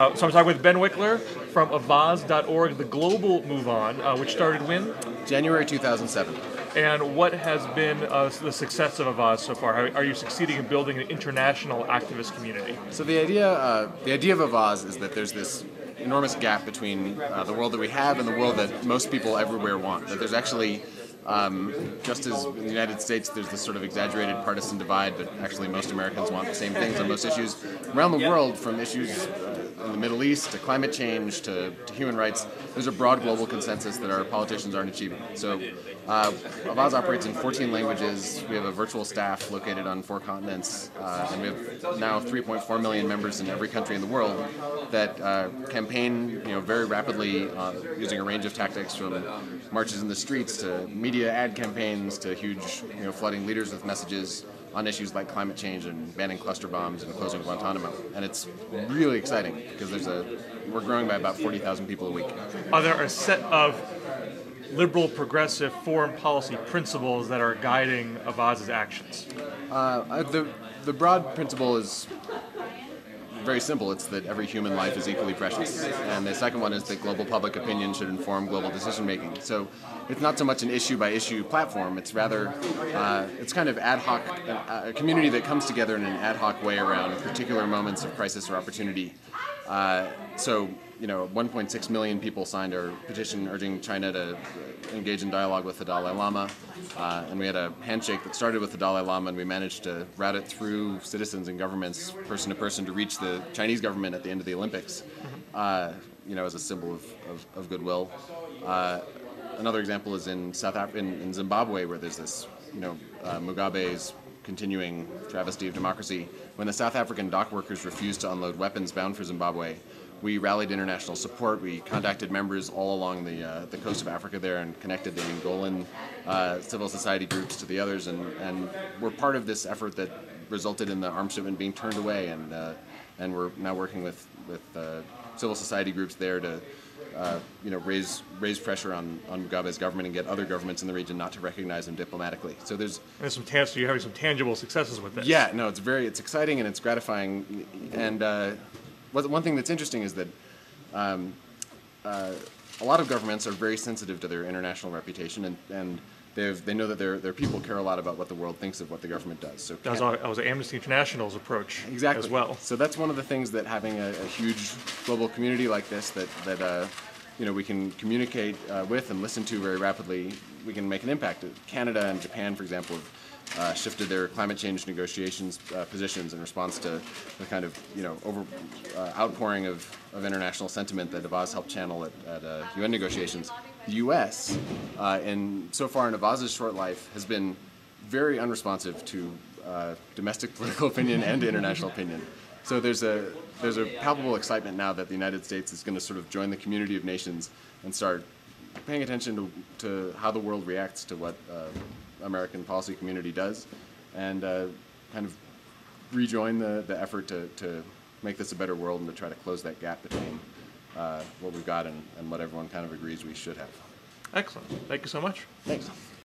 So I'm talking with Ben Wikler from Avaaz.org, the global move on, which started when? January 2007. And what has been the success of Avaaz so far? How are you succeeding in building an international activist community? So the idea of Avaaz is that there's this enormous gap between the world that we have and the world that most people everywhere want. That there's actually, just as in the United States, there's this sort of exaggerated partisan divide, but actually most Americans want the same things on most issues. Around the world, from issues in the Middle East to climate change to human rights, there's a broad global consensus that our politicians aren't achieving. So Avaaz operates in 14 languages. We have a virtual staff located on 4 continents, and we have now 3.4 million members in every country in the world that campaign, very rapidly using a range of tactics, from marches in the streets to media ad campaigns to huge, flooding leaders with messages on issues like climate change and banning cluster bombs and closing Guantanamo. And it's really exciting because we're growing by about 40,000 people a week. Are there a set of liberal, progressive foreign policy principles that are guiding Avaaz's actions? The broad principle is very simple. It's that every human life is equally precious. And the second one is that global public opinion should inform global decision making. So it's not so much an issue by issue platform. It's rather, it's kind of ad hoc, a community that comes together in an ad hoc way around particular moments of crisis or opportunity. So 1.6 million people signed our petition urging China to engage in dialogue with the Dalai Lama, and we had a handshake that started with the Dalai Lama, and we managed to route it through citizens and governments, person to person, to reach the Chinese government at the end of the Olympics, as a symbol of goodwill. Another example is in in Zimbabwe, where there's this, Mugabe's continuing travesty of democracy. When the South African dock workers refused to unload weapons bound for Zimbabwe, we rallied international support. We contacted members all along the coast of Africa there and connected the Angolan civil society groups to the others, and we're part of this effort that resulted in the arms shipment being turned away, and we're now working with civil society groups there to raise pressure on Mugabe's government and get other governments in the region not to recognize him diplomatically. So you're having some tangible successes with this. Yeah, no, it's exciting and it's gratifying. And one thing that's interesting is that a lot of governments are very sensitive to their international reputation, and they know that their people care a lot about what the world thinks of what the government does. So that was Amnesty International's approach exactly as well. So that's one of the things that having a huge global community like this that we can communicate with and listen to very rapidly, we can make an impact. Canada and Japan, for example, have shifted their climate change negotiations positions in response to the kind of outpouring of international sentiment that Avaaz helped channel at UN negotiations. The U.S., so far in Avaaz's short life, has been very unresponsive to domestic political opinion and international opinion. So there's a palpable excitement now that the United States is going to sort of join the community of nations and start paying attention to how the world reacts to what American policy community does, and kind of rejoin the effort to make this a better world and to try to close that gap between what we've got and what everyone kind of agrees we should have. Excellent. Thank you so much. Thanks.